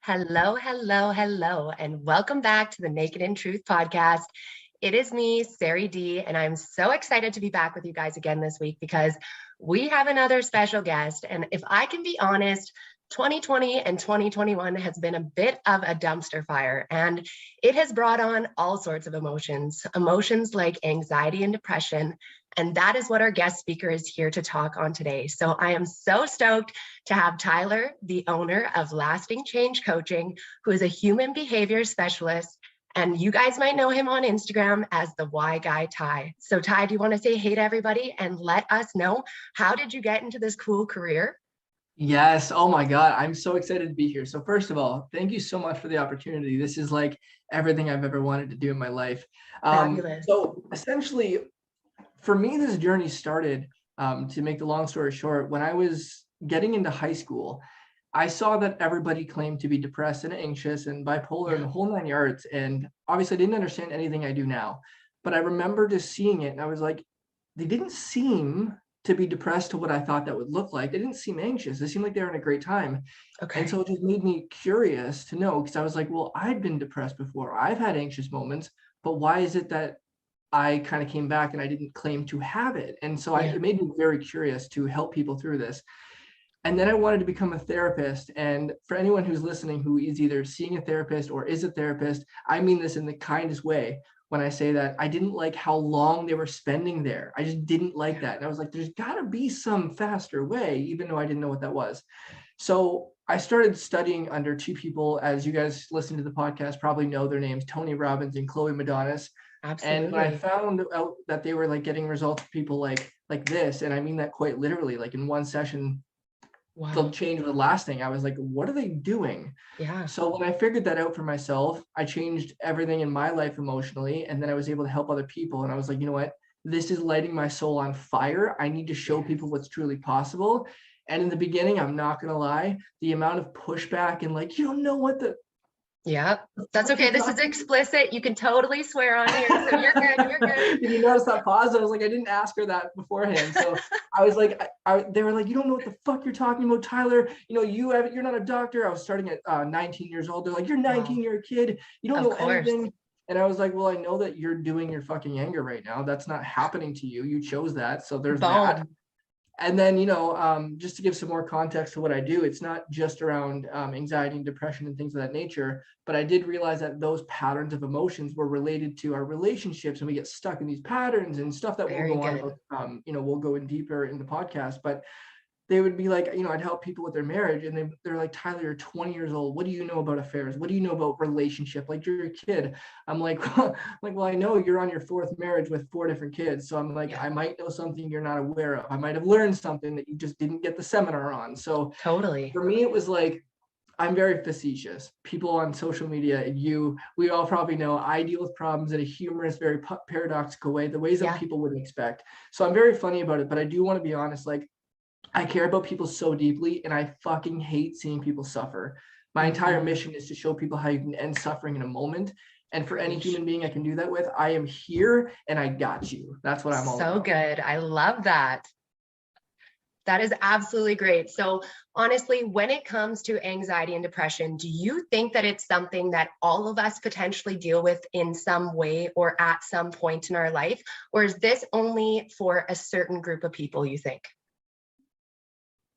Hello, hello, hello, and welcome back to the Naked in Truth podcast. It is me, Sari D, and I'm so excited to be back with you guys again this week because we have another special guest. And if I can be honest, 2020 and 2021 has been a bit of a dumpster fire, and it has brought on all sorts of emotions like anxiety and depression. And that is what our guest speaker is here to talk on today. So I am so stoked to have Tyler, the owner of Lasting Change Coaching, who is a human behavior specialist. And you guys might know him on Instagram as the Why Guy Ty. So Ty, do you want to say hey to everybody and let us know, how did you get into this cool career? Yes. Oh my God. I'm so excited to be here. So first of all, thank you so much for the opportunity. This is like everything I've ever wanted to do in my life. Fabulous. So essentially, for me, this journey started, to make the long story short, when I was getting into high school. I saw that everybody claimed to be depressed and anxious and bipolar and the whole nine yards. And obviously I didn't understand anything I do now, but I remember just seeing it and I was like, they didn't seem to be depressed to what I thought that would look like. They didn't seem anxious. They seemed like they were in a great time. Okay. And so it just made me curious to know, because I was like, well, I'd been depressed before. I've had anxious moments, but why is it that I kind of came back and I didn't claim to have it? And so it made me very curious to help people through this. And then I wanted to become a therapist. And for anyone who's listening who is either seeing a therapist or is a therapist, I mean this in the kindest way when I say that I didn't like how long they were spending there. I just didn't like that. And I was like, there's got to be some faster way, even though I didn't know what that was. So I started studying under two people, as you guys listen to the podcast probably know their names, Tony Robbins and Chloe Madonis. Absolutely. And when I found out that they were like getting results for people like this, and I mean that quite literally, like in one session, the change was lasting. I was like, what are they doing? Yeah. So when I figured that out for myself, I changed everything in my life emotionally. And then I was able to help other people. And I was like, you know what? This is lighting my soul on fire. I need to show people what's truly possible. And in the beginning, I'm not going to lie, the amount of pushback and like, you don't know what the... Yeah, that's okay. This is explicit. You can totally swear on here. So you're good. You're good. Did you notice that pause? I was like, I didn't ask her that beforehand. So I was like, they were like, you don't know what the fuck you're talking about, Tyler. You know, you're not a doctor. I was starting at 19 years old. They're like, you're 19, you're a kid. You don't know anything. And I was like, well, I know that you're doing your fucking anger right now. That's not happening to you. You chose that. So there's that. And then, you know, just to give some more context to what I do, it's not just around anxiety and depression and things of that nature, but I did realize that those patterns of emotions were related to our relationships, and we get stuck in these patterns and stuff that we'll go on about, you know, we'll go in deeper in the podcast. But they would be like, you know, I'd help people with their marriage, and they're like, Tyler, you're 20 years old. What do you know about affairs? What do you know about relationship? Like, you're a kid. I'm like, well, I know you're on your fourth marriage with 4 different kids. So I'm like, I might know something you're not aware of. I might have learned something that you just didn't get the seminar on. So totally, for me, it was like, I'm very facetious. People on social media, we all probably know I deal with problems in a humorous, very paradoxical way, the ways that people wouldn't expect. So I'm very funny about it, but I do want to be honest, like, I care about people so deeply, and I fucking hate seeing people suffer. My entire mission is to show people how you can end suffering in a moment. And for any human being I can do that with, I am here and I got you. That's what I'm all about. So good. I love that. That is absolutely great. So honestly, when it comes to anxiety and depression, do you think that it's something that all of us potentially deal with in some way or at some point in our life? Or is this only for a certain group of people, you think?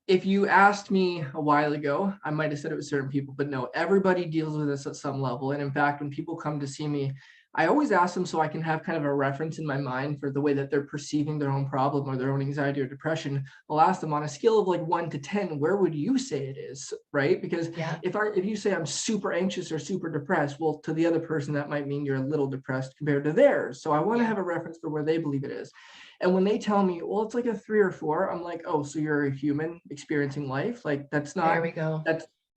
If you asked me a while ago, I might have said it was certain people, but no, everybody deals with this at some level. And in fact, when people come to see me, I always ask them so I can have kind of a reference in my mind for the way that they're perceiving their own problem or their own anxiety or depression. I'll ask them on a scale of like 1 to 10, where would you say it is, right? Because if you say I'm super anxious or super depressed, well, to the other person, that might mean you're a little depressed compared to theirs. So I want to have a reference for where they believe it is. And when they tell me, well, it's like a 3 or 4, I'm like, oh, so you're a human experiencing life? Like, that's not, there we go.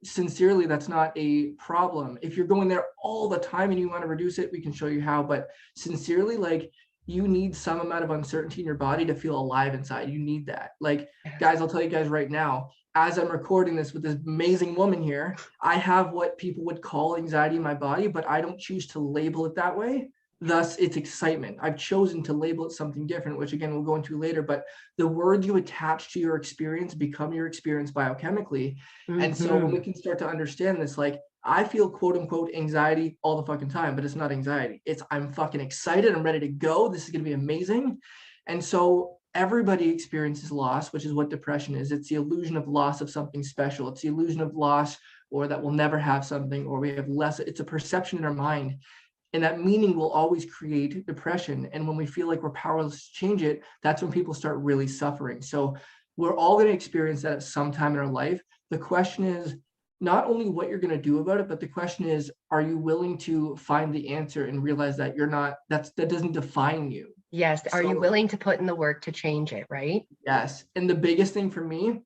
Sincerely, that's not a problem. If you're going there all the time and you want to reduce it, we can show you how. But sincerely, like, you need some amount of uncertainty in your body to feel alive inside. You need that. Like, guys, I'll tell you guys right now, as I'm recording this with this amazing woman here, I have what people would call anxiety in my body, but I don't choose to label it that way. Thus, it's excitement. I've chosen to label it something different, which again, we'll go into later, but the words you attach to your experience become your experience biochemically. And so when we can start to understand this, like I feel quote unquote anxiety all the fucking time, but it's not anxiety. It's I'm fucking excited. I'm ready to go. This is going to be amazing. And so everybody experiences loss, which is what depression is. It's the illusion of loss of something special. It's the illusion of loss or that we'll never have something or we have less. It's a perception in our mind. And that meaning will always create depression. And when we feel like we're powerless to change it, that's when people start really suffering. So we're all going to experience that at some time in our life. The question is not only what you're going to do about it, but the question is, are you willing to find the answer and realize that you're not, that doesn't define you? Yes. Are you willing to put in the work to change it, right? Yes. And the biggest thing for me,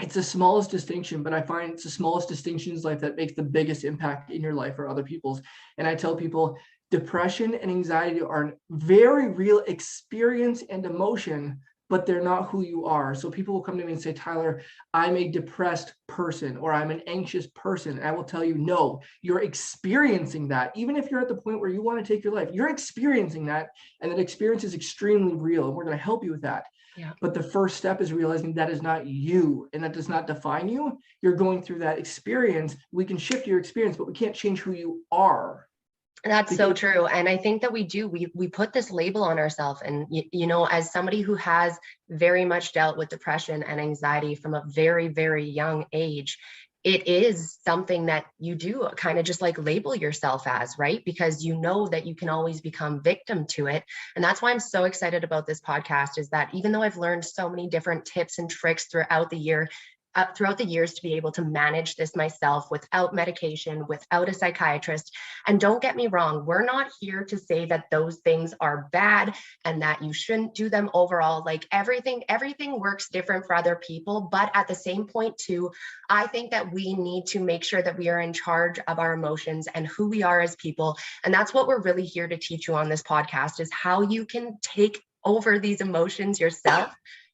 it's the smallest distinction, but I find it's the smallest distinctions in life that makes the biggest impact in your life or other people's. And I tell people depression and anxiety are very real experience and emotion, but they're not who you are. So people will come to me and say, Tyler, I'm a depressed person or I'm an anxious person. And I will tell you, no, you're experiencing that. Even if you're at the point where you want to take your life, you're experiencing that. And that experience is extremely real. And we're going to help you with that. Yeah. But the first step is realizing that is not you and that does not define you. You're going through that experience. We can shift your experience, but we can't change who you are. That's so true. And I think that we put this label on ourselves. And, you know, as somebody who has very much dealt with depression and anxiety from a very, very young age, it is something that you do kind of just like label yourself as, right? Because you know that you can always become victim to it. And that's why I'm so excited about this podcast, is that even though I've learned so many different tips and tricks throughout the years to be able to manage this myself without medication, without a psychiatrist. And don't get me wrong, we're not here to say that those things are bad and that you shouldn't do them overall. Like everything works different for other people. But at the same point too, I think that we need to make sure that we are in charge of our emotions and who we are as people. And that's what we're really here to teach you on this podcast, is how you can take over these emotions yourself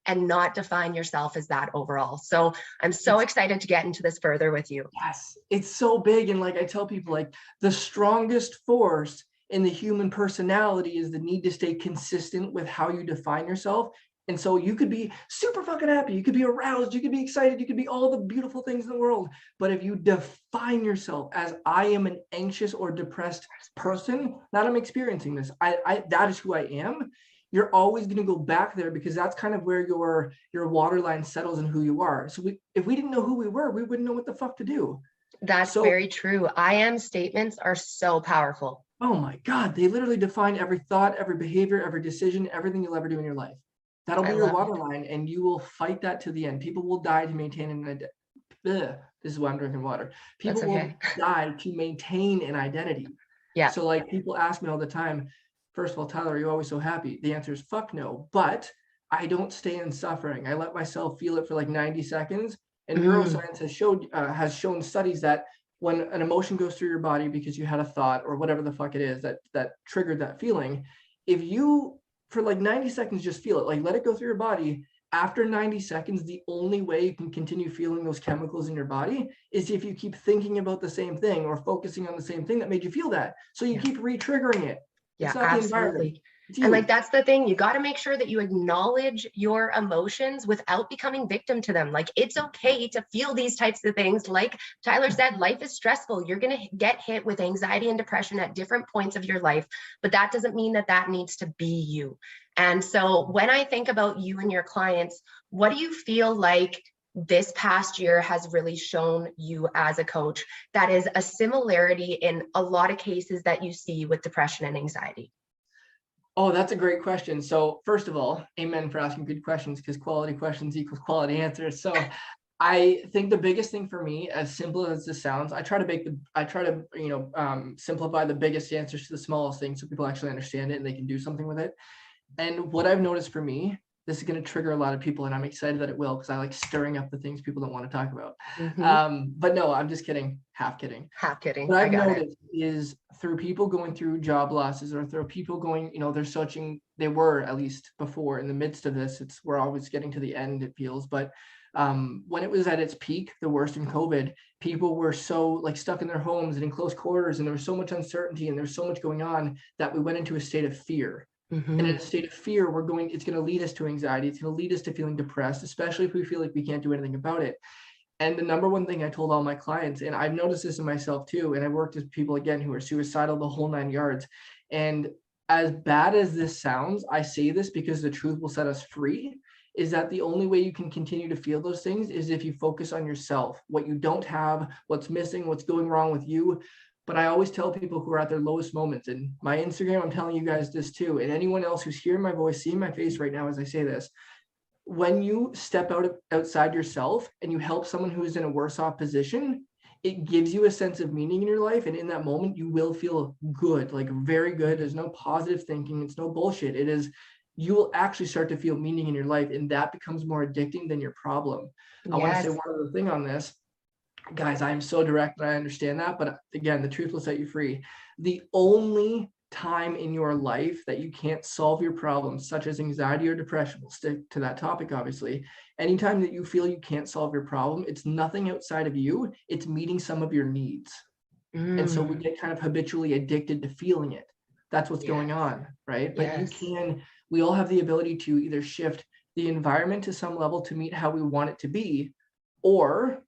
and not define yourself as that overall. So I'm so excited to get into this further with you. Yes, it's so big. And like I tell people, like the strongest force in the human personality is the need to stay consistent with how you define yourself. And so you could be super fucking happy, you could be aroused, you could be excited, you could be all the beautiful things in the world. But if you define yourself as I am an anxious or depressed person, not I'm experiencing this, I that is who I am. You're always going to go back there because that's kind of where your waterline settles in who you are. So if we didn't know who we were, we wouldn't know what the fuck to do. That's very true. I am statements are so powerful. Oh my God. They literally define every thought, every behavior, every decision, everything you'll ever do in your life. That'll be your waterline and you will fight that to the end. People will die to maintain an identity. This is why I'm drinking water. People will die to maintain an identity. Yeah. So like people ask me all the time, first of all, Tyler, are you always so happy? The answer is fuck no, but I don't stay in suffering. I let myself feel it for like 90 seconds. And neuroscience has shown studies that when an emotion goes through your body because you had a thought or whatever the fuck it is that triggered that feeling, if you for like 90 seconds just feel it, like let it go through your body. After 90 seconds, the only way you can continue feeling those chemicals in your body is if you keep thinking about the same thing or focusing on the same thing that made you feel that. So you keep re-triggering it. Yeah, absolutely. And like, that's the thing, you got to make sure that you acknowledge your emotions without becoming victim to them. Like, it's okay to feel these types of things. Like Tyler said, life is stressful. You're going to get hit with anxiety and depression at different points of your life, but that doesn't mean that that needs to be you. And so when I think about you and your clients, what do you feel like this past year has really shown you as a coach that is a similarity in a lot of cases that you see with depression and anxiety? Oh, that's a great question. So first of all, amen for asking good questions, because quality questions equals quality answers. So I think the biggest thing for me, as simple as this sounds, I try to simplify the biggest answers to the smallest things so people actually understand it and they can do something with it. And what I've noticed for me, this is going to trigger a lot of people, and I'm excited that it will, because I like stirring up the things people don't want to talk about. But no, I'm just kidding. Half kidding. What I've noticed is through people going through job losses or through people going, they were at least before in the midst of this, we're always getting to the end, it feels, but When it was at its peak, the worst in COVID, people were so like stuck in their homes and in close quarters, and there was so much uncertainty and there was so much going on that we went into a state of fear. And in a state of fear, it's going to lead us to anxiety. It's going to lead us to feeling depressed, especially if we feel like we can't do anything about it. And the number one thing I told all my clients, and I've noticed this in myself too, and I worked with people again who are suicidal, the whole 9 yards. And as bad as this sounds, I say this because the truth will set us free, is that the only way you can continue to feel those things is if you focus on yourself, what you don't have, what's missing, what's going wrong with you. But I always tell people who are at their lowest moments, and my Instagram, I'm telling you guys this too, and anyone else who's hearing my voice, seeing my face right now as I say this, when you step outside yourself and you help someone who's in a worse off position, it gives you a sense of meaning in your life. And in that moment, you will feel good, like very good. There's no positive thinking. It's no bullshit. It is, you will actually start to feel meaning in your life, and that becomes more addicting than your problem. Yes. I want to say one other thing on this. Guys, I am so direct and I understand that. But again, the truth will set you free. The only time in your life that you can't solve your problems, such as anxiety or depression, we'll stick to that topic, obviously. Anytime that you feel you can't solve your problem, it's nothing outside of you. It's meeting some of your needs. And so we get kind of habitually addicted to feeling it. That's what's going on, right? But we all have the ability to either shift the environment to some level to meet how we want it to be, or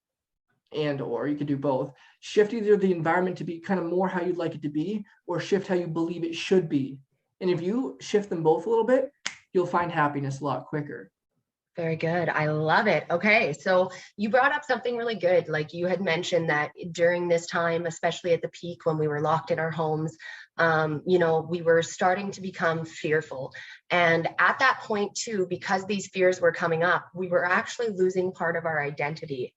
you could do both. Shift either the environment to be kind of more how you'd like it to be, or shift how you believe it should be. And if you shift them both a little bit, you'll find happiness a lot quicker. Very good. I love it. Okay. So you brought up something really good. Like you had mentioned that during this time, especially at the peak when we were locked in our homes, we were starting to become fearful. And at that point too, because these fears were coming up, we were actually losing part of our identity,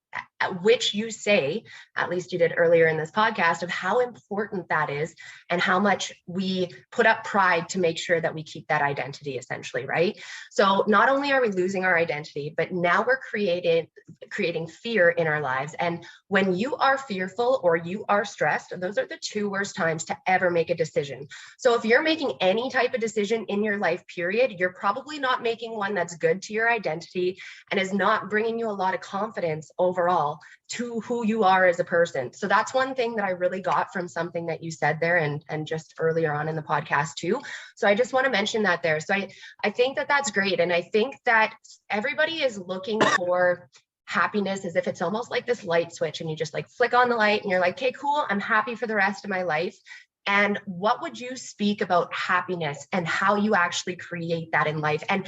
which you say, at least you did earlier in this podcast, of how important that is and how much we put up pride to make sure that we keep that identity, essentially, right? So not only are we losing our identity, but now we're creating fear in our lives. And when you are fearful or you are stressed, those are the two worst times to ever make a decision. So if you're making any type of decision in your life, period, you're probably not making one that's good to your identity and is not bringing you a lot of confidence overall to who you are as a person. So that's one thing that I really got from something that you said there and just earlier on in the podcast too. So I just want to mention that there. So I think that that's great. And I think that everybody is looking for happiness as if it's almost like this light switch, and you just like flick on the light and you're like, okay, cool, I'm happy for the rest of my life. And what would you speak about happiness and how you actually create that in life and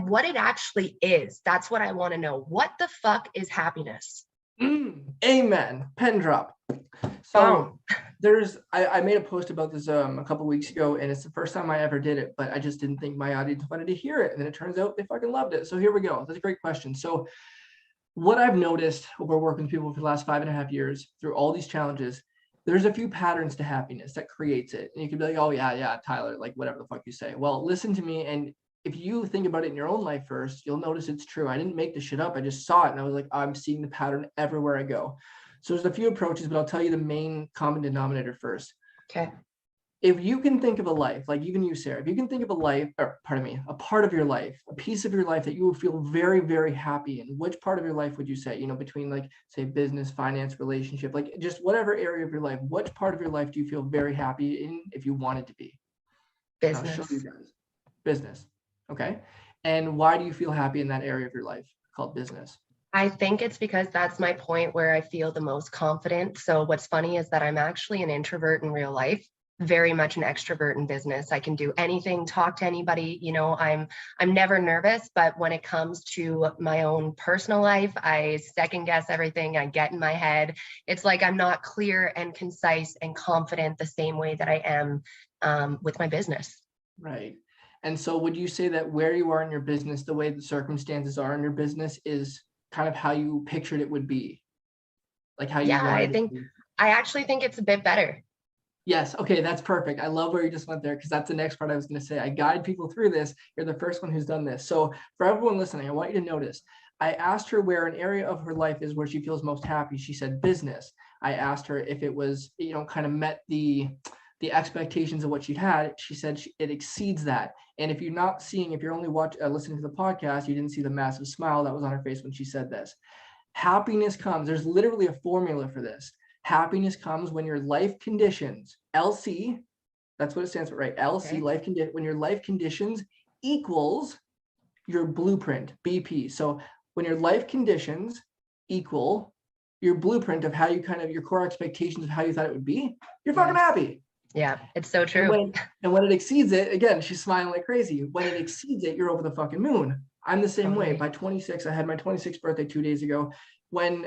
what it actually is? That's what I want to know. What the fuck is happiness? Amen. Pen drop. So I made a post about this a couple weeks ago, and it's the first time I ever did it, but I just didn't think my audience wanted to hear it. And then it turns out they fucking loved it. So here we go. That's a great question. So what I've noticed over working with people for the last 5.5 years through all these challenges, there's a few patterns to happiness that creates it. And you can be like, oh yeah, Tyler, like whatever the fuck you say. Well, listen to me. And if you think about it in your own life first, you'll notice it's true. I didn't make this shit up. I just saw it. And I was like, I'm seeing the pattern everywhere I go. So there's a few approaches, but I'll tell you the main common denominator first. Okay. If you can think of a life, like even you, Sarah, if you can think of a life, or pardon me, a part of your life, a piece of your life that you will feel very, very happy in, which part of your life would you say, between like, say, business, finance, relationship, like just whatever area of your life, which part of your life do you feel very happy in if you want it to be? Business. I'll show you guys. Business. Okay. And why do you feel happy in that area of your life called business? I think it's because that's my point where I feel the most confident. So what's funny is that I'm actually an introvert in real life, very much an extrovert in business. I can do anything, talk to anybody. I'm never nervous, but when it comes to my own personal life, I second guess everything. I get in my head. It's like I'm not clear and concise and confident the same way that I am with my business. Right. And so would you say that where you are in your business, the way the circumstances are in your business is kind of how you pictured it would be? Like how you I actually think it's a bit better. Yes. Okay. That's perfect. I love where you just went there, because that's the next part I was going to say. I guide people through this. You're the first one who's done this. So for everyone listening, I want you to notice, I asked her where an area of her life is where she feels most happy. She said business. I asked her if it was, kind of met the the expectations of what she had, she said it exceeds that. And if you're not seeing, if you're only listening to the podcast, you didn't see the massive smile that was on her face when she said this. Happiness comes, there's literally a formula for this. Happiness comes when your life conditions, LC, that's what it stands for, right? LC, Okay. when your life conditions equals your blueprint, BP. So when your life conditions equal your blueprint of how you your core expectations of how you thought it would be, you're fucking happy. Yeah, it's so true. And when it exceeds it, again, she's smiling like crazy. When it exceeds it, you're over the fucking moon. I'm the same way. By 26, I had my 26th birthday 2 days ago. When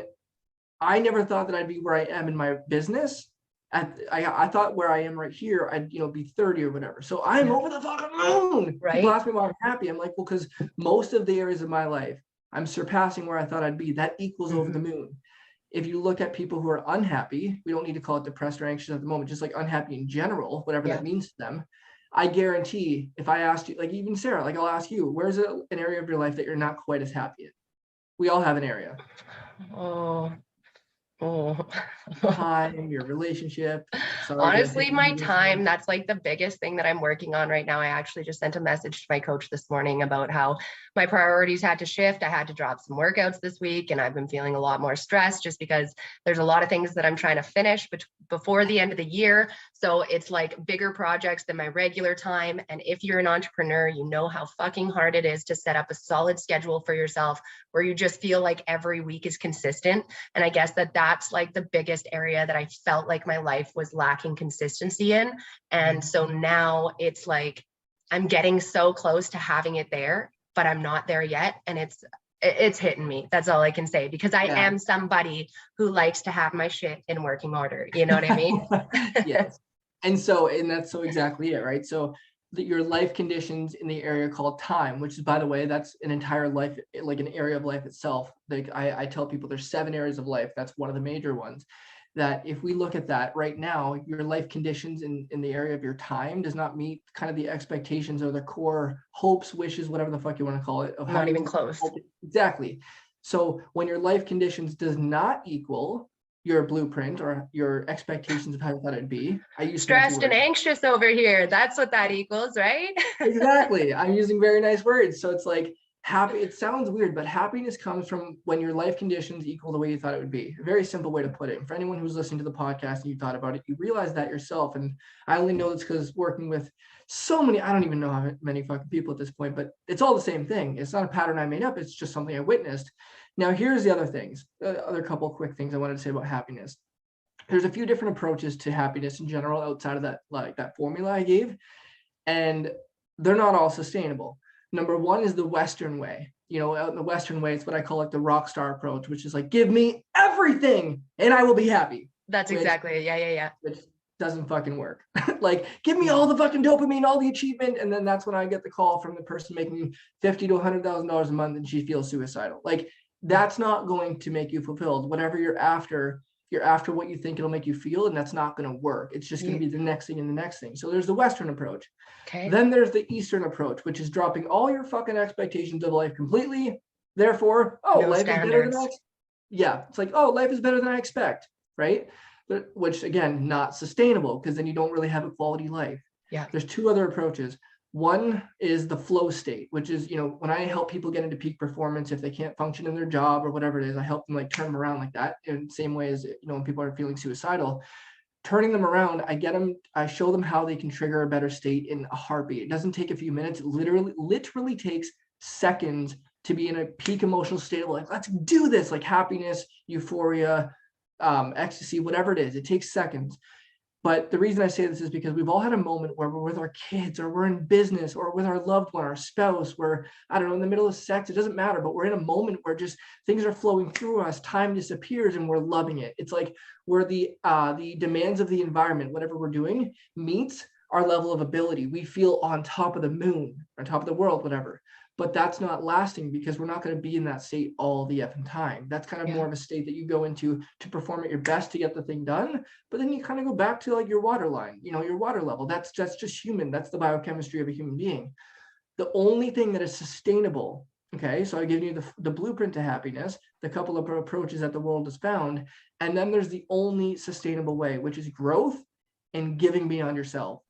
I never thought that I'd be where I am in my business. I thought where I am right here, I'd be 30 or whatever. So I'm over the fucking moon. Right. People ask me why I'm happy. I'm like, well, because most of the areas of my life, I'm surpassing where I thought I'd be. That equals over the moon. If you look at people who are unhappy, we don't need to call it depressed or anxious at the moment, just like unhappy in general, whatever that means to them. I guarantee if I asked you, like even Sarah, like I'll ask you, where's an area of your life that you're not quite as happy in? We all have an area. Time, your relationship. Honestly, my time, that's like the biggest thing that I'm working on right now. I actually just sent a message to my coach this morning about how my priorities had to shift. I had to drop some workouts this week, and I've been feeling a lot more stressed just because there's a lot of things that I'm trying to finish before the end of the year. So it's like bigger projects than my regular time. And if you're an entrepreneur, you know how fucking hard it is to set up a solid schedule for yourself where you just feel like every week is consistent. And I guess that's like the biggest area that I felt like my life was lacking consistency in. And so now it's like I'm getting so close to having it there, but I'm not there yet. And it's hitting me. That's all I can say, because I am somebody who likes to have my shit in working order. You know what I mean? Yes. And that's so exactly it, right? So your life conditions in the area called time, which is, by the way, that's an entire life, like an area of life itself. Like I tell people there's 7 areas of life. That's one of the major ones. That if we look at that right now, your life conditions in the area of your time does not meet kind of the expectations or the core hopes, wishes, whatever the fuck you want to call it. Of not even close. Exactly. So when your life conditions does not equal your blueprint or your expectations of how you thought it'd be. I use stressed and anxious over here. That's what that equals, right? Exactly. I'm using very nice words. So it's like happy. It sounds weird, but happiness comes from when your life conditions equal the way you thought it would be. A very simple way to put it. And for anyone who's listening to the podcast and you thought about it, you realize that yourself. And I only know this because working with so many, I don't even know how many fucking people at this point, but it's all the same thing. It's not a pattern I made up. It's just something I witnessed. Now, here's the other things, other couple of quick things I wanted to say about happiness. There's a few different approaches to happiness in general outside of that, like that formula I gave, and they're not all sustainable. Number one is the Western way. The Western way, it's what I call like the Rockstar Approach, which is like, give me everything and I will be happy. That's exactly, yeah. Which doesn't fucking work. Like, give me all the fucking dopamine, all the achievement, and then that's when I get the call from the person making $50,000 to $100,000 a month and she feels suicidal. Like, that's not going to make you fulfilled. Whatever you're after what you think it'll make you feel, and that's not going to work. It's just going to be the next thing and the next thing. So there's the Western approach. Okay. Then there's the Eastern approach, which is dropping all your fucking expectations of life completely. Therefore, life is better than it's like, life is better than I expect, right? Which again, not sustainable, because then you don't really have a quality life. Yeah. There's 2 other approaches. One is the flow state, which is, when I help people get into peak performance, if they can't function in their job or whatever it is, I help them like turn them around like that. In the same way as, when people are feeling suicidal, turning them around, I show them how they can trigger a better state in a heartbeat. It doesn't take a few minutes. It literally takes seconds to be in a peak emotional state of like, let's do this, like happiness, euphoria, ecstasy, whatever it is. It takes seconds. But the reason I say this is because we've all had a moment where we're with our kids, or we're in business, or with our loved one, our spouse, we're, I don't know, in the middle of sex, it doesn't matter, but we're in a moment where just things are flowing through us, time disappears, and we're loving it. It's like where the demands of the environment, whatever we're doing, meets our level of ability. We feel on top of the moon, on top of the world, whatever. But that's not lasting, because we're not going to be in that state all the effing time. That's kind of more of a state that you go into to perform at your best to get the thing done. But then you kind of go back to like your water line, your water level. That's just human. That's the biochemistry of a human being. The only thing that is sustainable, okay, so I give you the blueprint to happiness, the couple of approaches that the world has found. And then there's the only sustainable way, which is growth and giving beyond yourself.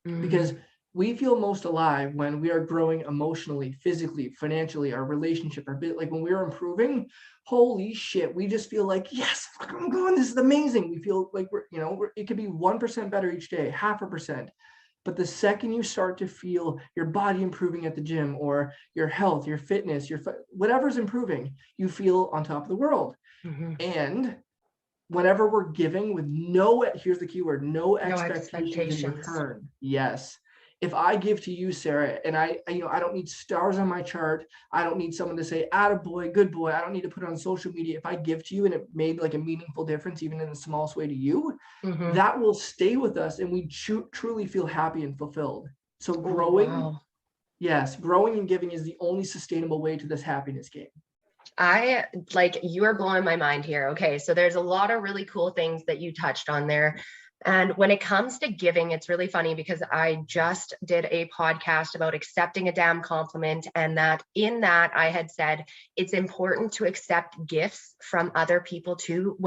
Because we feel most alive when we are growing emotionally, physically, financially, our relationship, our bit, like when we're improving, holy shit, we just feel like, yes, I'm going, this is amazing. We feel like it could be 1% better each day, 0.5%. But the second you start to feel your body improving at the gym, or your health, your fitness, whatever's improving, you feel on top of the world. And whenever we're giving with here's the key word, no expectations in return. Yes. If I give to you, Sarah, and I don't need stars on my chart. I don't need someone to say, attaboy, good boy. I don't need to put it on social media. If I give to you and it made like a meaningful difference, even in the smallest way to you, that will stay with us, and we truly feel happy and fulfilled. So growing, yes, growing and giving is the only sustainable way to this happiness game. You are blowing my mind here. Okay. So there's a lot of really cool things that you touched on there. And when it comes to giving, it's really funny because I just did a podcast about accepting a damn compliment. And that in that I had said, it's important to accept gifts from other people too,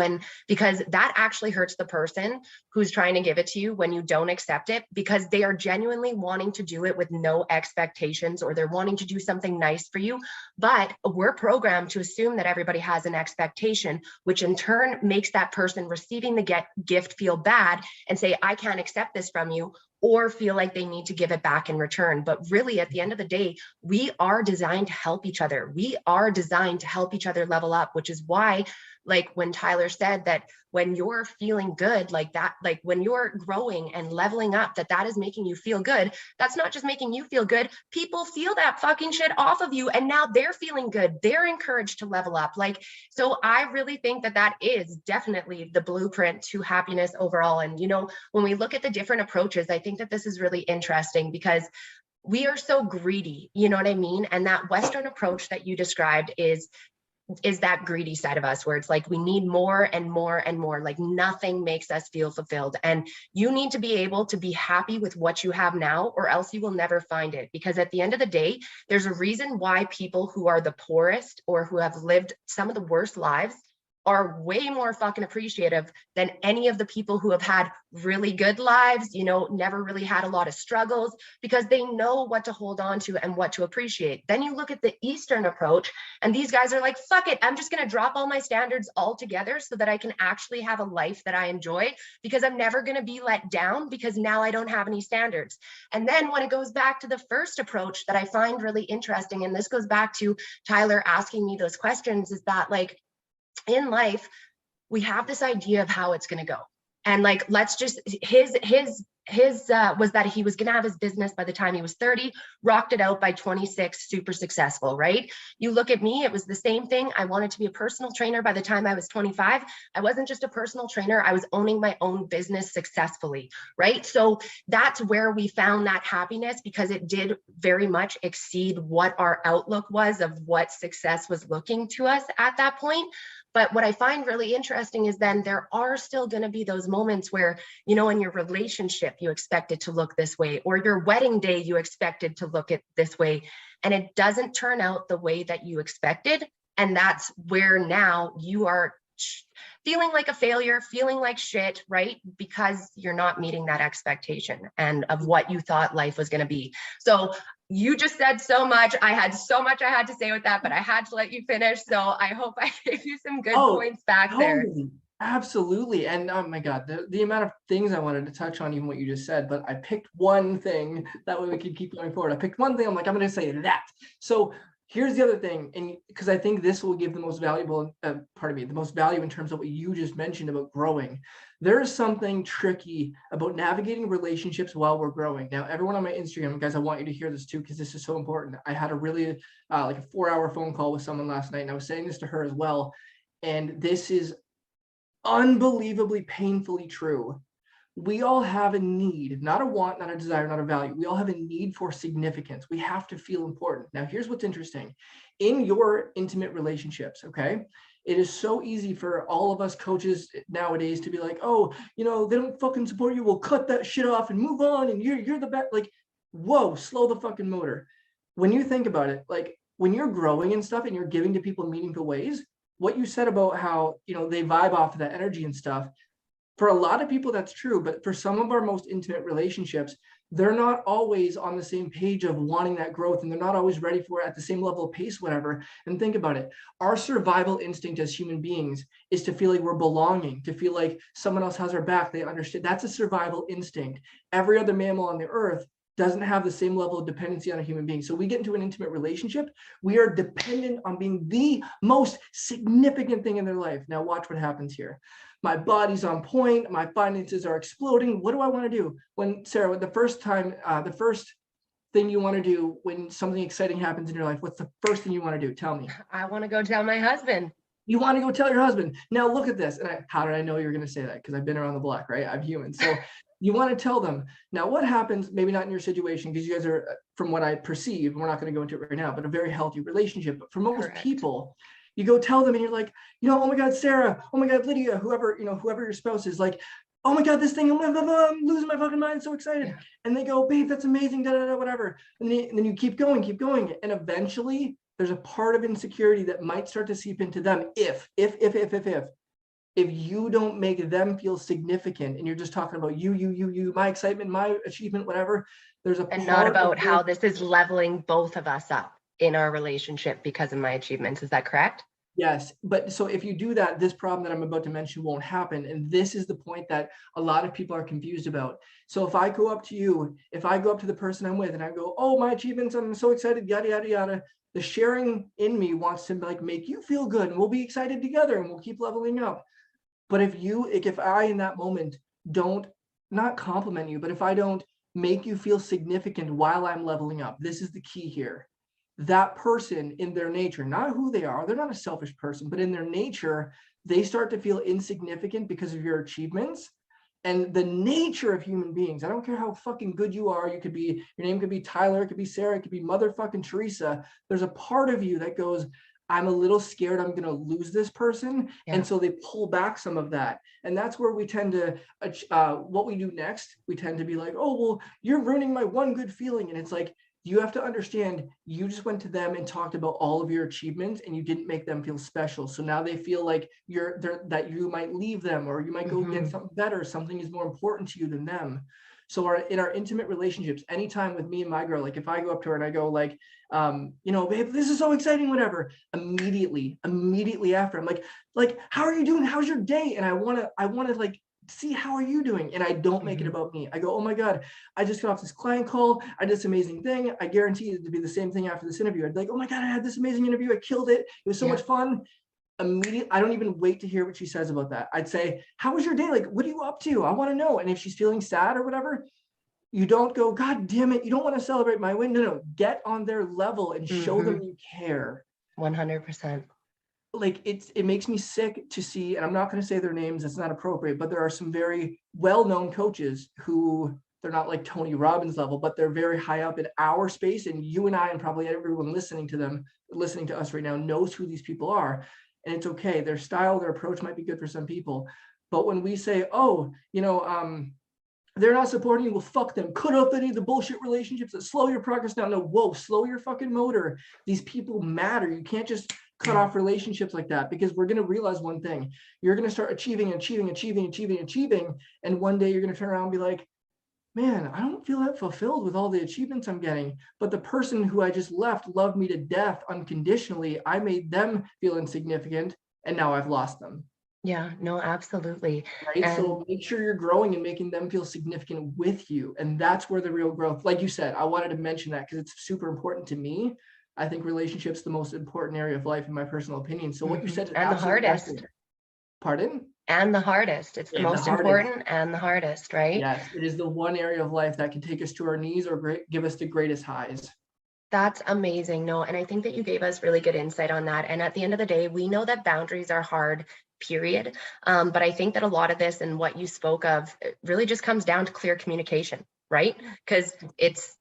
because that actually hurts the person who's trying to give it to you when you don't accept it, because they are genuinely wanting to do it with no expectations, or they're wanting to do something nice for you. But we're programmed to assume that everybody has an expectation, which in turn makes that person receiving the gift feel bad and say, I can't accept this from you, or feel like they need to give it back in return. But really, at the end of the day, we are designed to help each other. We are designed to help each other level up, which is why, like when Tyler said that when you're feeling good like that, like when you're growing and leveling up, that is making you feel good. That's not just making you feel good. People feel that fucking shit off of you, and now they're feeling good. They're encouraged to level up. So I really think that is definitely the blueprint to happiness overall. And, when we look at the different approaches, I think that this is really interesting because we are so greedy, you know what I mean? And that Western approach that you described is that greedy side of us, where it's like we need more and more and more. Like nothing makes us feel fulfilled, and you need to be able to be happy with what you have now, or else you will never find it. Because at the end of the day, there's a reason why people who are the poorest or who have lived some of the worst lives are way more fucking appreciative than any of the people who have had really good lives, never really had a lot of struggles, because they know what to hold on to and what to appreciate. Then you look at the Eastern approach, and these guys are like, fuck it, I'm just going to drop all my standards altogether so that I can actually have a life that I enjoy, because I'm never going to be let down because now I don't have any standards. And then when it goes back to the first approach that I find really interesting, and this goes back to Tyler asking me those questions, is that in life, we have this idea of how it's going to go. And let's just, his was that he was going to have his business by the time he was 30, rocked it out by 26, super successful, right? You look at me, it was the same thing. I wanted to be a personal trainer by the time I was 25. I wasn't just a personal trainer, I was owning my own business successfully, right? So that's where we found that happiness, because it did very much exceed what our outlook was of what success was looking to us at that point. But what I find really interesting is then there are still going to be those moments where, in your relationship, you expect it to look this way, or your wedding day, you expect it to look it this way, and it doesn't turn out the way that you expected. And that's where now you are feeling like a failure, feeling like shit, right? Because you're not meeting that expectation and of what you thought life was going to be. So you just said so much. I had so much I had to say with that, but I had to let you finish. So I hope I gave you some good points back there. Absolutely. And oh my God, the amount of things I wanted to touch on, even what you just said, but I picked one thing, that way we could keep going forward. I picked one thing, I'm like, I'm going to say that. So here's the other thing, and because I think this will give the most valuable, the most value in terms of what you just mentioned about growing. There is something tricky about navigating relationships while we're growing. Now, everyone on my Instagram, guys, I want you to hear this too, because this is so important. I had a really like a 4-hour phone call with someone last night, and I was saying this to her as well. And this is unbelievably painfully true. We all have a need, not a want, not a desire, not a value. We all have a need for significance. We have to feel important. Now, here's what's interesting. In your intimate relationships, okay, it is so easy for all of us coaches nowadays to be like, oh, they don't fucking support you. We'll cut that shit off and move on. And you're the best. Like, whoa, slow the fucking motor. When you think about it, like when you're growing and stuff and you're giving to people in meaningful ways, what you said about how, they vibe off of that energy and stuff, For a lot of people, that's true. But for some of our most intimate relationships, they're not always on the same page of wanting that growth, and they're not always ready for it at the same level of pace, whatever. And think about it. Our survival instinct as human beings is to feel like we're belonging, to feel like someone else has our back. They understand. That's a survival instinct. Every other mammal on the earth doesn't have the same level of dependency on a human being. So we get into an intimate relationship, we are dependent on being the most significant thing in their life. Now watch what happens here. My body's on point, my finances are exploding. What do I want to do? When, Sarah, the first thing you want to do when something exciting happens in your life, what's the first thing you want to do? Tell me. I want to go tell my husband. You want to go tell your husband. Now look at this. And how did I know you were going to say that? Because I've been around the block, right? I'm human. So you want to tell them. Now what happens, maybe not in your situation, because you guys are, from what I perceive, we're not going to go into it right now, but a very healthy relationship. But for most Correct. people, you go tell them and you're like, oh my God, Sarah, oh my God, Lydia, whoever your spouse is, like, oh my God, this thing, I'm losing my fucking mind, so excited. Yeah. And they go, babe, that's amazing, whatever. And then you keep going. And eventually there's a part of insecurity that might start to seep into them if you don't make them feel significant, and you're just talking about you, my excitement, my achievement, whatever, there's a and not about how this is leveling both of us up in our relationship because of my achievements. Is that correct? Yes. But so if you do that, this problem that I'm about to mention won't happen. And this is the point that a lot of people are confused about. So if I go up to you, if I go up to the person I'm with and I go, oh, my achievements, I'm so excited, yada, yada, yada. The sharing in me wants to like make you feel good, and we'll be excited together and we'll keep leveling up. But if I in that moment don't not compliment you, but if I don't make you feel significant while I'm leveling up, this is the key here. That person in their nature, not who they are, they're not a selfish person, but in their nature, they start to feel insignificant because of your achievements. And the nature of human beings, I don't care how fucking good you are, your name could be Tyler, it could be Sarah, it could be motherfucking Teresa. There's a part of you that goes, I'm a little scared I'm going to lose this person. Yeah. And so they pull back some of that. And that's where we tend to, what we do next, we tend to be like, oh, well, you're ruining my one good feeling. And it's like, you have to understand, you just went to them and talked about all of your achievements and you didn't make them feel special. So now they feel like that you might leave them, or you might go get something better. Something is more important to you than them. So in our intimate relationships, anytime with me and my girl, like if I go up to her and I go like, babe, this is so exciting, whatever, immediately after I'm like, how are you doing? How's your day? And I want to like, see, how are you doing? And I don't make it about me. I go, oh my God, I just got off this client call. I did this amazing thing. I guarantee it to be the same thing after this interview. I'd be like, oh my God, I had this amazing interview. I killed it. It was so much fun. Immediately, I don't even wait to hear what she says about that. I'd say, how was your day? Like, what are you up to? I want to know. And if she's feeling sad or whatever, you don't go, God damn it, you don't want to celebrate my win. No, get on their level and show them you care. 100%. Like it makes me sick to see, and I'm not going to say their names, it's not appropriate, but there are some very well-known coaches who, they're not like Tony Robbins level, but they're very high up in our space. And you and I, and probably everyone listening to us right now, knows who these people are. And it's okay. Their style, their approach might be good for some people. But when we say, oh, they're not supporting you, well, fuck them. Cut off any of the bullshit relationships that slow your progress down. No, whoa, slow your fucking motor. These people matter. You can't just cut off relationships like that, because we're going to realize one thing. You're going to start achieving. And one day you're going to turn around and be like, man, I don't feel that fulfilled with all the achievements I'm getting. But the person who I just left loved me to death unconditionally. I made them feel insignificant, and now I've lost them. Yeah, no, absolutely. Right. And so make sure you're growing and making them feel significant with you. And that's where the real growth, like you said, I wanted to mention that because it's super important to me. I think relationships the most important area of life, in my personal opinion. So what you said is and the hardest. Accurate. Pardon? And the hardest. It's the most important and the hardest, right? Yes, it is the one area of life that can take us to our knees or give us the greatest highs. That's amazing. No, and I think that you gave us really good insight on that. And at the end of the day, we know that boundaries are hard, period. But I think that a lot of this and what you spoke of really just comes down to clear communication, right? Because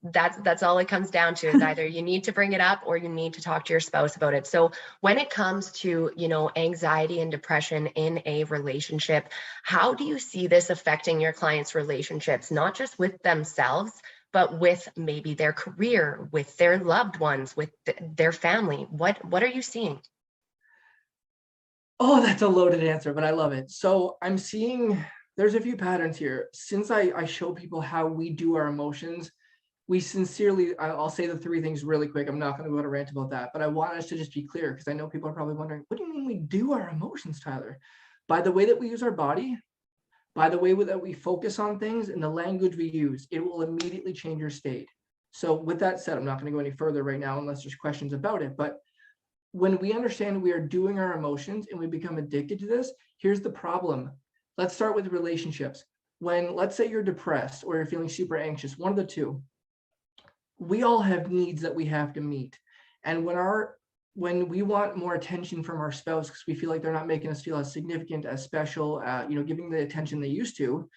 that's all it comes down to, is either you need to bring it up or you need to talk to your spouse about it. So when it comes to, anxiety and depression in a relationship, how do you see this affecting your clients' relationships, not just with themselves, but with maybe their career, with their loved ones, with their family? What are you seeing? Oh, that's a loaded answer, but I love it. So I'm seeing there's a few patterns here. Since I show people how we do our emotions, we sincerely, I'll say the three things really quick. I'm not going to go on a rant about that, but I want us to just be clear, because I know people are probably wondering, what do you mean we do our emotions, Tyler? By the way that we use our body, by the way that we focus on things, and the language we use, it will immediately change your state. So with that said, I'm not going to go any further right now unless there's questions about it. But when we understand we are doing our emotions and we become addicted to this, here's the problem. Let's start with relationships. When, let's say you're depressed or you're feeling super anxious, one of the two, we all have needs that we have to meet. And when we want more attention from our spouse because we feel like they're not making us feel as significant, as special, giving the attention they used to,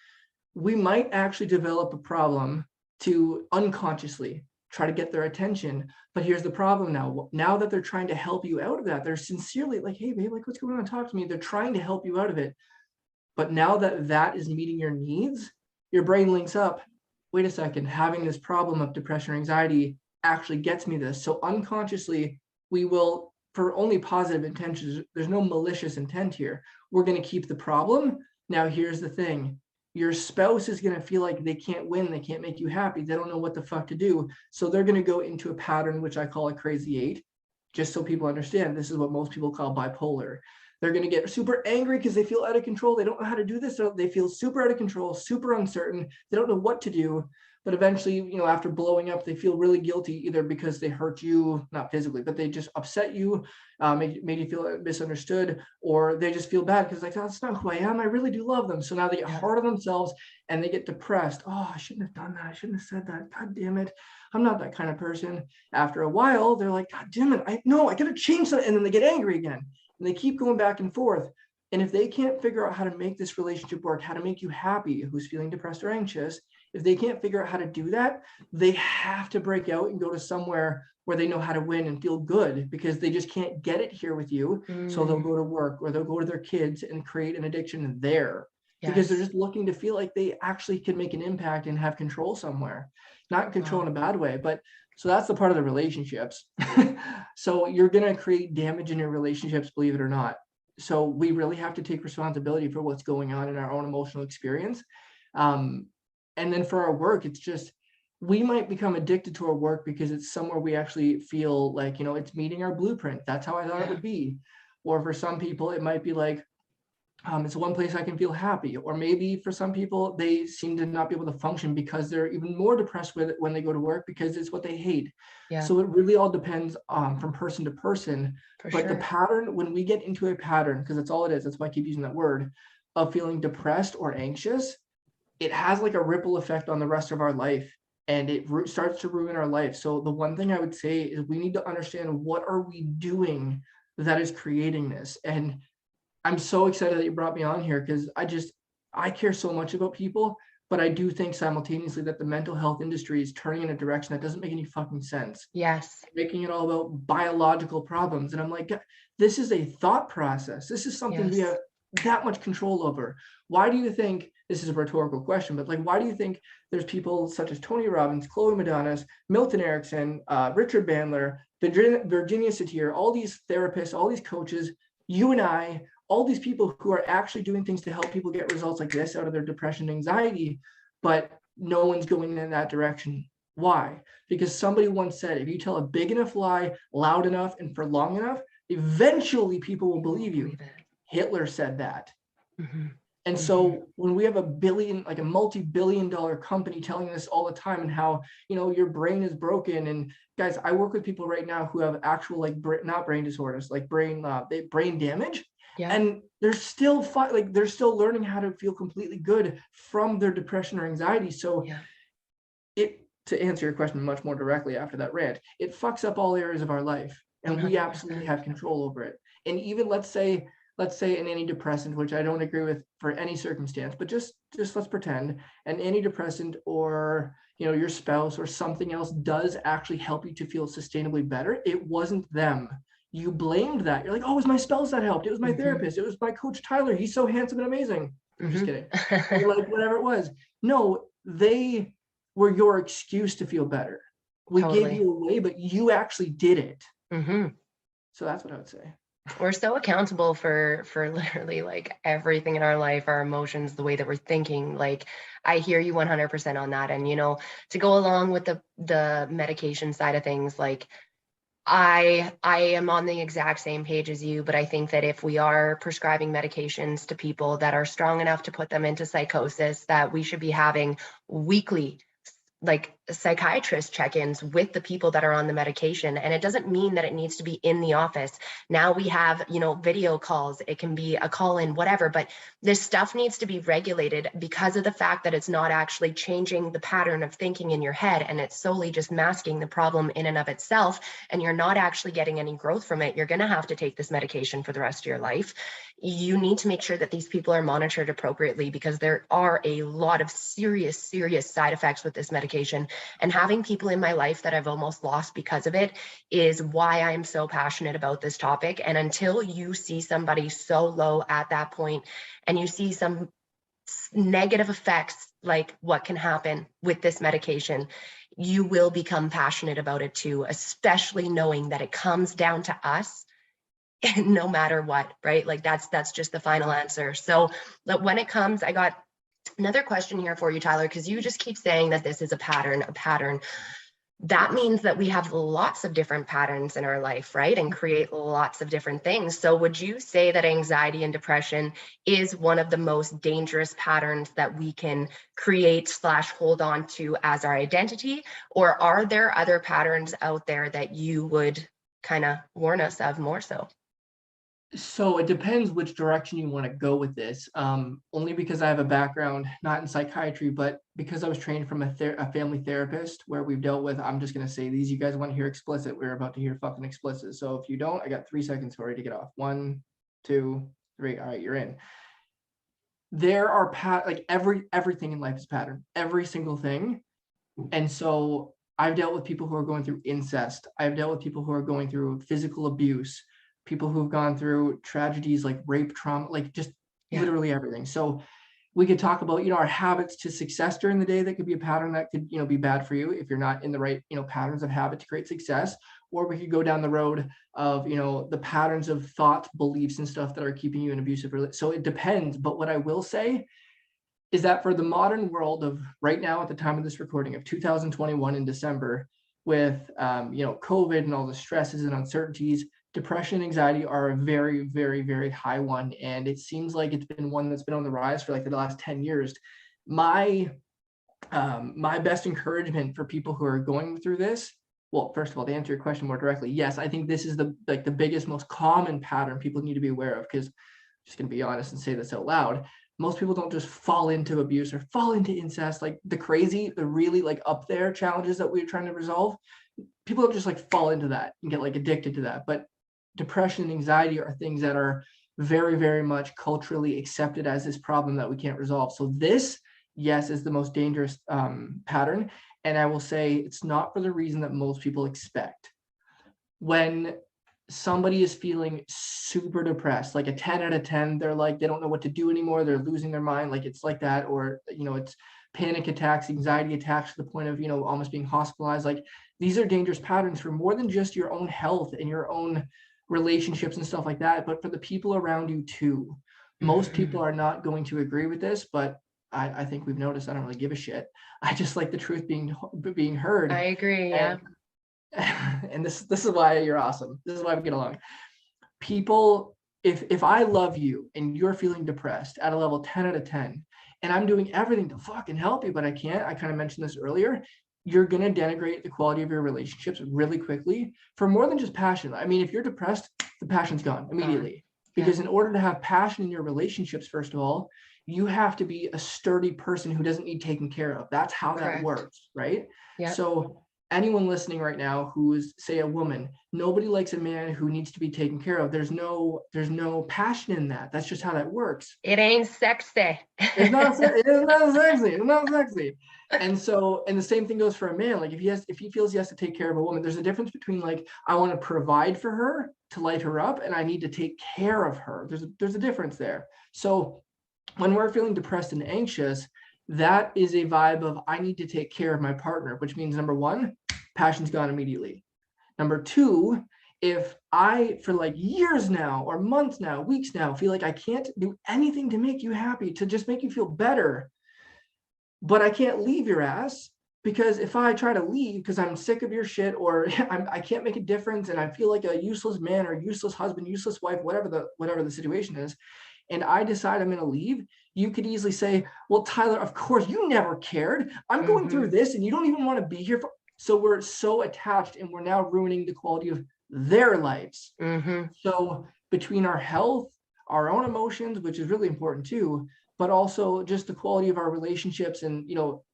we might actually develop a problem to unconsciously try to get their attention. But here's the problem now that they're trying to help you out of that, they're sincerely like, hey babe, like what's going on, talk to me. They're trying to help you out of it. But now that that is meeting your needs, your brain links up, wait a second, having this problem of depression or anxiety actually gets me this. So unconsciously, we will, for only positive intentions, there's no malicious intent here. We're going to keep the problem. Now, here's the thing. Your spouse is going to feel like they can't win. They can't make you happy. They don't know what the fuck to do. So they're going to go into a pattern, which I call a crazy eight, just so people understand. This is what most people call bipolar. They're going to get super angry because they feel out of control. They don't know how to do this. So they feel super out of control, super uncertain. They don't know what to do. But eventually, after blowing up, they feel really guilty, either because they hurt you, not physically, but they just upset you, made you feel misunderstood, or they just feel bad because like, that's not who I am. I really do love them. So now they get hard on themselves and they get depressed. Oh, I shouldn't have done that. I shouldn't have said that. God damn it. I'm not that kind of person. After a while, they're like, God damn it. I got to change that. And then they get angry again. And they keep going back and forth. And if they can't figure out how to make this relationship work, how to make you happy, who's feeling depressed or anxious, if they can't figure out how to do that, they have to break out and go to somewhere where they know how to win and feel good, because they just can't get it here with you. So they'll go to work or they'll go to their kids and create an addiction there, because they're just looking to feel like they actually can make an impact and have control somewhere. Not control in a bad way, but so that's the part of the relationships. So you're going to create damage in your relationships, believe it or not. So we really have to take responsibility for what's going on in our own emotional experience. And then for our work, it's just, we might become addicted to our work because it's somewhere we actually feel like, it's meeting our blueprint. That's how I thought it would be. Or for some people, it might be like, it's one place I can feel happy. Or maybe for some people, they seem to not be able to function because they're even more depressed with it when they go to work because it's what they hate. So it really all depends from person to person. But the pattern, when we get into a pattern, because that's all it is, that's why I keep using that word, of feeling depressed or anxious, it has like a ripple effect on the rest of our life, and it starts to ruin our life. So the one thing I would say is we need to understand, what are we doing that is creating this? And I'm so excited that you brought me on here, because I care so much about people, but I do think simultaneously that the mental health industry is turning in a direction that doesn't make any fucking sense. Making it all about biological problems. And I'm like, this is a thought process. This is something we have that much control over. Why do you think, this is a rhetorical question, but like, why do you think there's people such as Tony Robbins, Chloe Madonis, Milton Erickson, Richard Bandler, Virginia Satir, all these therapists, all these coaches, you and I, all these people who are actually doing things to help people get results like this out of their depression and anxiety, but no one's going in that direction? Why? Because somebody once said, if you tell a big enough lie loud enough and for long enough, eventually people will believe you. Hitler said that. And so when we have a multi-billion-dollar company telling us all the time, and how, your brain is broken, and guys, I work with people right now who have actual, not brain disorders, like brain damage. And they're still they're still learning how to feel completely good from their depression or anxiety. So to answer your question much more directly after that rant, it fucks up all areas of our life, and 100%. We absolutely have control over it. And even let's say an antidepressant, which I don't agree with for any circumstance, but just let's pretend an antidepressant, or your spouse or something else does actually help you to feel sustainably better. It wasn't them. You blamed that. You're like, oh, it was my spouse that helped. It was my therapist. It was my coach, Tyler. He's so handsome and amazing. I'm just kidding. Like, whatever it was. No, they were your excuse to feel better. We gave you a way, but you actually did it. So that's what I would say. We're so accountable for literally like everything in our life, our emotions, the way that we're thinking. Like, I hear you 100% on that. And, to go along with the medication side of things, like, I am on the exact same page as you, but I think that if we are prescribing medications to people that are strong enough to put them into psychosis, that we should be having weekly, like, psychiatrist check-ins with the people that are on the medication. And it doesn't mean that it needs to be in the office. Now we have, video calls. It can be a call in, whatever, but this stuff needs to be regulated because of the fact that it's not actually changing the pattern of thinking in your head, and it's solely just masking the problem in and of itself, and you're not actually getting any growth from it. You're going to have to take this medication for the rest of your life. You need to make sure that these people are monitored appropriately, because there are a lot of serious side effects with this medication. And having people in my life that I've almost lost because of it is why I'm so passionate about this topic. And until you see somebody so low at that point, and you see some negative effects, like what can happen with this medication, you will become passionate about it too, especially knowing that it comes down to us no matter what, right? Like, that's just the final answer. So when it comes, I got another question here for you, Tyler, because you just keep saying that this is a pattern. That means that we have lots of different patterns in our life, right? And create lots of different things. So would you say that anxiety and depression is one of the most dangerous patterns that we can create / hold on to as our identity? Or are there other patterns out there that you would kind of warn us of more so? So it depends which direction you want to go with this. Only because I have a background not in psychiatry, but because I was trained from a family therapist where we've dealt with. I'm just gonna say these. You guys want to hear explicit? We're about to hear fucking explicit. So if you don't, I got 3 seconds for you to get off. 1, 2, 3. All right, you're in. There are like everything in life is pattern. Every single thing. And so I've dealt with people who are going through incest. I've dealt with people who are going through physical abuse, people who've gone through tragedies like rape, trauma, like just literally everything. So we could talk about, our habits to success during the day. That could be a pattern that could, be bad for you if you're not in the right, patterns of habit to create success. Or we could go down the road of, the patterns of thoughts, beliefs, and stuff that are keeping you in abusive relationship. So it depends. But what I will say is that for the modern world of right now, at the time of this recording of 2021 in December, with COVID and all the stresses and uncertainties, depression and anxiety are a very, very, very high one. And it seems like it's been one that's been on the rise for like the last 10 years. My best encouragement for people who are going through this, well, first of all, to answer your question more directly, yes, I think this is the biggest, most common pattern people need to be aware of, because I'm just going to be honest and say this out loud. Most people don't just fall into abuse or fall into incest, like the really like up there challenges that we're trying to resolve. People don't just like fall into that and get like addicted to that. But depression and anxiety are things that are very, very much culturally accepted as this problem that we can't resolve. So this, yes, is the most dangerous pattern. And I will say it's not for the reason that most people expect. When somebody is feeling super depressed, like a 10 out of 10, they're like, they don't know what to do anymore. They're losing their mind. Like it's like that, or, it's panic attacks, anxiety attacks to the point of, almost being hospitalized. Like these are dangerous patterns for more than just your own health and your own relationships and stuff like that, but for the people around you too. Most people are not going to agree with this, but I think we've noticed I don't really give a shit. I just like the truth being heard. I agree. Yeah. And this is why you're awesome. This is why we get along. People, if I love you and you're feeling depressed at a level 10 out of 10, and I'm doing everything to fucking help you, but I can't, I kind of mentioned this earlier, you're going to denigrate the quality of your relationships really quickly for more than just passion. I mean, if you're depressed, the passion's gone immediately. Because in order to have passion in your relationships, first of all, you have to be a sturdy person who doesn't need taken care of. That's how that works, right? So anyone listening right now who is, say, a woman, nobody likes a man who needs to be taken care of. There's no passion in that. That's just how that works. It ain't sexy. It's not sexy. It's not sexy. And the same thing goes for a man. Like if he feels he has to take care of a woman, there's a difference between like, I want to provide for her to light her up, and I need to take care of her. There's a difference there. So when we're feeling depressed and anxious, that is a vibe of I need to take care of my partner, which means number one, passion's gone immediately. Number two, if I, for like years now or months now, weeks now, feel like I can't do anything to make you happy, to just make you feel better, but I can't leave your ass, because if I try to leave because I'm sick of your shit, or I can't make a difference and I feel like a useless man or useless husband, useless wife, whatever the situation is, and I decide I'm going to leave, you could easily say, well, Tyler, of course you never cared. I'm going through this and you don't even want to be here. So we're so attached, and we're now ruining the quality of their lives. So between our health, our own emotions, which is really important too, but also just the quality of our relationships, and, you know,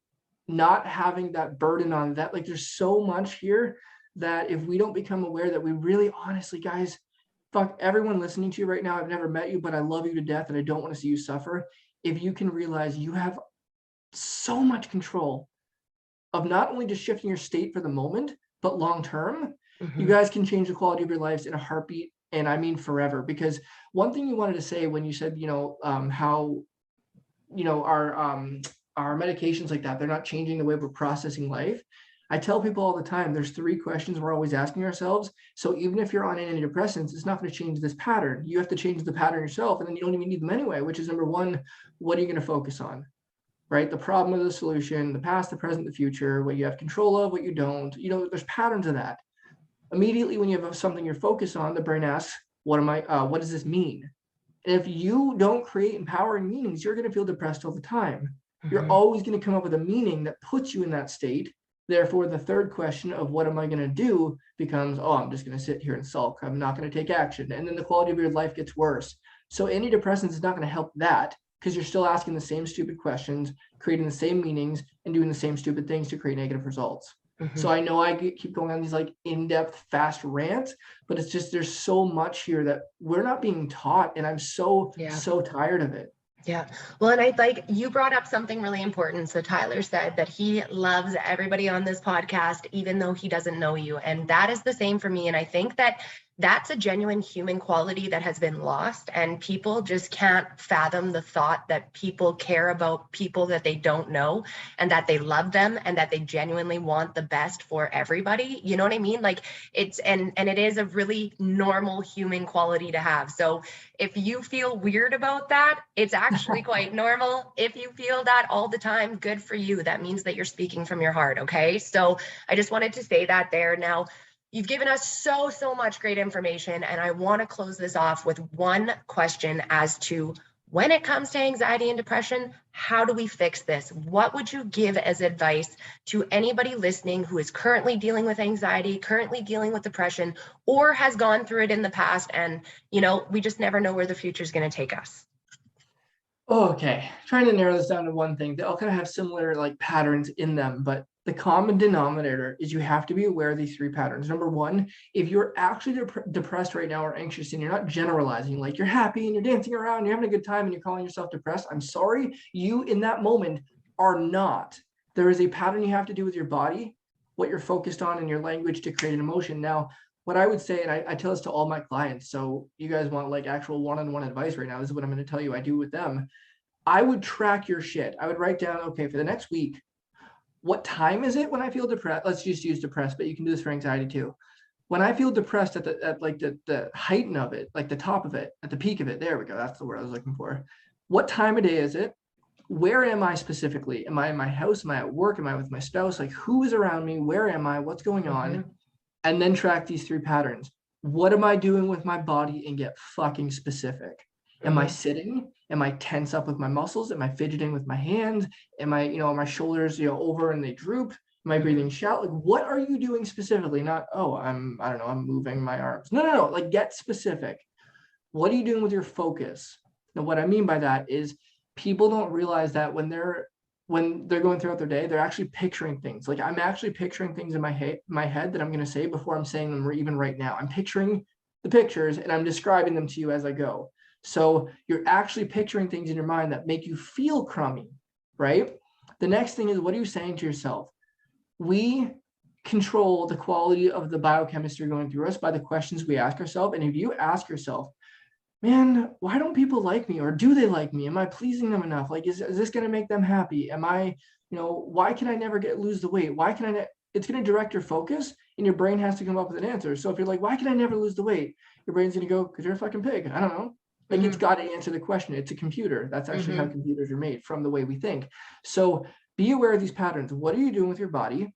not having that burden on that. Like, there's so much here that if we don't become aware that we really, honestly, guys, fuck everyone listening to you right now. I've never met you, but I love you to death and I don't want to see you suffer. If you can realize you have so much control of not only just shifting your state for the moment, but long-term, you guys can change the quality of your lives in a heartbeat. And I mean forever. Because one thing you wanted to say when you said, you know, how, you know, our medications like that, they're not changing the way we're processing life. I tell people all the time, there's 3 questions we're always asking ourselves. So even if you're on antidepressants, it's not going to change this pattern. You have to change the pattern yourself, and then you don't even need them anyway, which is number 1, what are you going to focus on? Right? The problem or the solution, the past, the present, the future, what you have control of, what you don't. You know, there's patterns of that. Immediately when you have something you're focused on, the brain asks, what does this mean? And if you don't create empowering meanings, you're going to feel depressed all the time. You're always going to come up with a meaning that puts you in that state. Therefore, the third question of what am I going to do becomes, oh, I'm just going to sit here and sulk. I'm not going to take action. And then the quality of your life gets worse. So antidepressants is not going to help that, because you're still asking the same stupid questions, creating the same meanings, and doing the same stupid things to create negative results. So I know I keep going on these like in-depth, fast rants, but it's just, there's so much here that we're not being taught. And I'm so tired of it. Yeah. Well, and I like you brought up something really important. So Tyler said that he loves everybody on this podcast, even though he doesn't know you. And that is the same for me. And I think that that's a genuine human quality that has been lost. And people just can't fathom the thought that people care about people that they don't know, and that they love them, and that they genuinely want the best for everybody. You know what I mean? Like, it's, and it is a really normal human quality to have. So if you feel weird about that, it's actually quite normal. If you feel that all the time, good for you. That means that you're speaking from your heart. Okay. So I just wanted to say that there. Now, you've given us so much great information, and I want to close this off with one question as to, when it comes to anxiety and depression, how do we fix this? What would you give as advice to anybody listening who is currently dealing with anxiety, currently dealing with depression, or has gone through it in the past, and, you know, we just never know where the future is going to take us? Okay, trying to narrow this down to one thing. They all kind of have similar like patterns in them, but the common denominator is you have to be aware of these 3 patterns. Number 1, if you're actually depressed right now or anxious, and you're not generalizing, like you're happy and you're dancing around, you're having a good time, and you're calling yourself depressed, I'm sorry, you in that moment are not. There is a pattern you have to do with your body, what you're focused on, and your language to create an emotion. Now, what I would say, and I tell this to all my clients, so you guys want like actual one-on-one advice right now, this is what I'm going to tell you I do with them. I would track your shit. I would write down, okay, for the next week, what time is it when I feel depressed? Let's just use depressed, but you can do this for anxiety too. When I feel depressed at the height of it, like the top of it, at the peak of it, there we go. That's the word I was looking for. What time of day is it? Where am I specifically? Am I in my house? Am I at work? Am I with my spouse? Like, who is around me? Where am I? What's going on? And then track these 3 patterns. What am I doing with my body? And get fucking specific. Am I sitting? Am I tense up with my muscles? Am I fidgeting with my hands? Am I, are my shoulders, over and they droop? Am I breathing shallow? Like, what are you doing specifically? Not, oh, I don't know, I'm moving my arms. No. Like, get specific. What are you doing with your focus? And what I mean by that is people don't realize that when they're going throughout their day, they're actually picturing things. Like, I'm actually picturing things in my head that I'm going to say before I'm saying them, or even right now. I'm picturing the pictures and I'm describing them to you as I go. So you're actually picturing things in your mind that make you feel crummy, right? The next thing is, what are you saying to yourself? We control the quality of the biochemistry going through us by the questions we ask ourselves. And if you ask yourself, man, why don't people like me? Or do they like me? Am I pleasing them enough? Like, is this going to make them happy? Am I, why can I never lose the weight? Why can I it's going to direct your focus, and your brain has to come up with an answer. So if you're like, why can I never lose the weight? Your brain's going to go, because you're a fucking pig. I don't know. Like, it's got to answer the question. It's a computer. That's actually how computers are made, from the way we think. So be aware of these patterns. What are you doing with your body?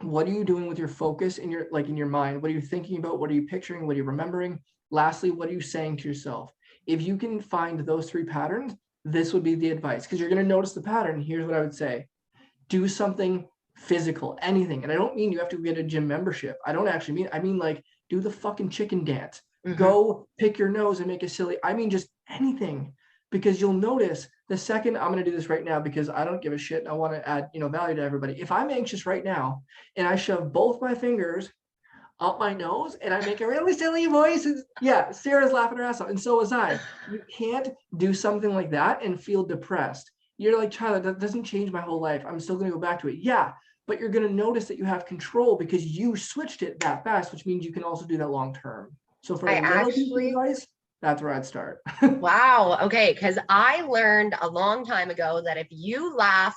What are you doing with your focus in your, like, in your mind? What are you thinking about? What are you picturing? What are you remembering? Lastly, what are you saying to yourself? If you can find those 3 patterns, this would be the advice, because you're going to notice the pattern. Here's what I would say. Do something physical, anything. And I don't mean you have to get a gym membership. I don't actually mean, I mean, like, do the fucking chicken dance. Go pick your nose and make a silly, I mean, just anything, because you'll notice the second, I'm going to do this right now because I don't give a shit. I want to add, value to everybody. If I'm anxious right now and I shove both my fingers up my nose and I make a really silly voice, and yeah, Sarah's laughing her ass off, and so was I. You can't do something like that and feel depressed. You're like, Tyler, that doesn't change my whole life. I'm still going to go back to it. Yeah, but you're going to notice that you have control because you switched it that fast, which means you can also do that long term. So for a little piece of advice, that's where I'd start. Wow. Okay. Because I learned a long time ago that if you laugh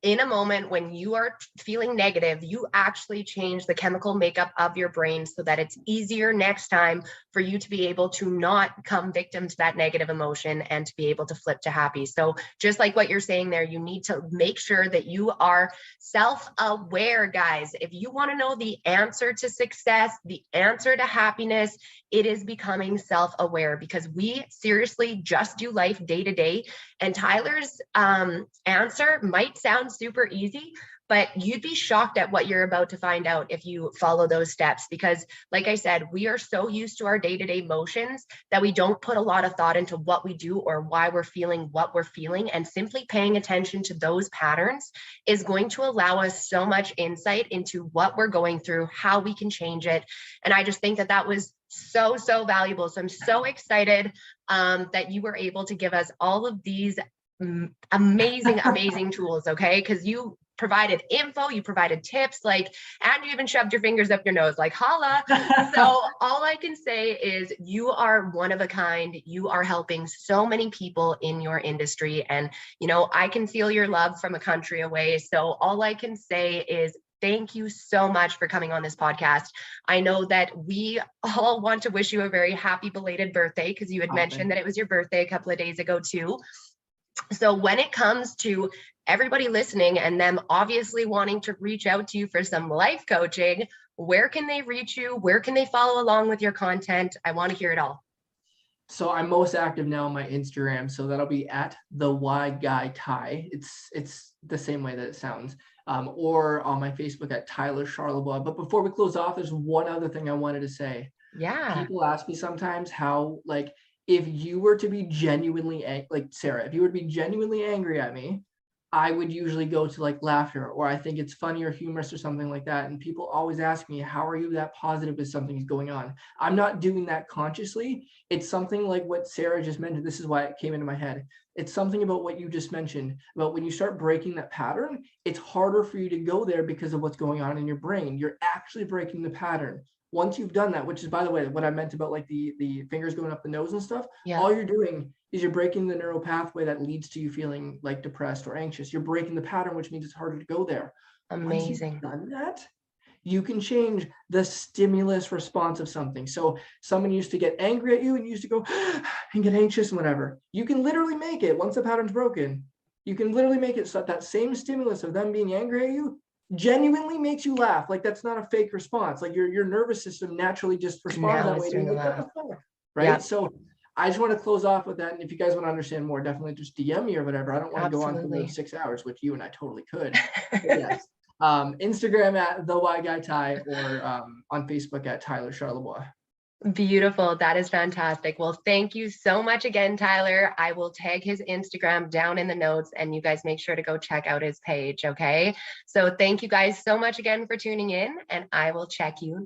in a moment when you are feeling negative, you actually change the chemical makeup of your brain so that it's easier next time for you to be able to not come victim to that negative emotion and to be able to flip to happy. So just like what you're saying there, you need to make sure that you are self-aware, guys. If you want to know the answer to success, the answer to happiness, it is becoming self-aware, because we seriously just do life day to day. And Tyler's answer might sound super easy, but you'd be shocked at what you're about to find out if you follow those steps. Because like I said, we are so used to our day-to-day motions that we don't put a lot of thought into what we do or why we're feeling what we're feeling. And simply paying attention to those patterns is going to allow us so much insight into what we're going through, how we can change it. And I just think that that was so valuable. So I'm so excited that you were able to give us all of these amazing tools. Okay. Because you provided info, you provided tips, and you even shoved your fingers up your nose, like, holla. So all I can say is you are one of a kind. You are helping so many people in your industry. And, I can feel your love from a country away. So all I can say is thank you so much for coming on this podcast. I know that we all want to wish you a very happy belated birthday, because you had mentioned that it was your birthday a couple of days ago too. So when it comes to everybody listening and them obviously wanting to reach out to you for some life coaching, where can they reach you? Where can they follow along with your content? I want to hear it all. So I'm most active now on my Instagram. So that'll be at the Y Guy Ty. It's the same way that it sounds. Or on my Facebook at Tyler Charlebois. But before we close off, there's one other thing I wanted to say. Yeah. People ask me sometimes how, if you were to be genuinely, Sarah, if you were to be genuinely angry at me, I would usually go to laughter, or I think it's funny or humorous or something like that. And people always ask me, how are you that positive if something's going on? I'm not doing that consciously. It's something like what Sarah just mentioned. This is why it came into my head. It's something about what you just mentioned about when you start breaking that pattern, it's harder for you to go there because of what's going on in your brain. You're actually breaking the pattern. Once you've done that, which is, by the way, what I meant about the fingers going up the nose and stuff, all you're doing is you're breaking the neural pathway that leads to you feeling depressed or anxious. You're breaking the pattern, which means it's harder to go there. Amazing. Once you've done that, you can change the stimulus response of something. So someone used to get angry at you and used to go and get anxious and whatever. You can literally make it, once the pattern's broken, you can literally make it so that same stimulus of them being angry at you genuinely makes you laugh. That's not a fake response. Your nervous system naturally just responds that way to you. Right? Yeah. So I just want to close off with that. And if you guys want to understand more, definitely just DM me or whatever. I don't want to go on for those 6 hours, which you and I totally could. Yes. Instagram at the Y Guy Ty, or on Facebook at Tyler Charlebois. Beautiful. That is fantastic. Well, thank you so much again, Tyler. I will tag his Instagram down in the notes, and you guys make sure to go check out his page. Okay. So thank you guys so much again for tuning in, and I will check you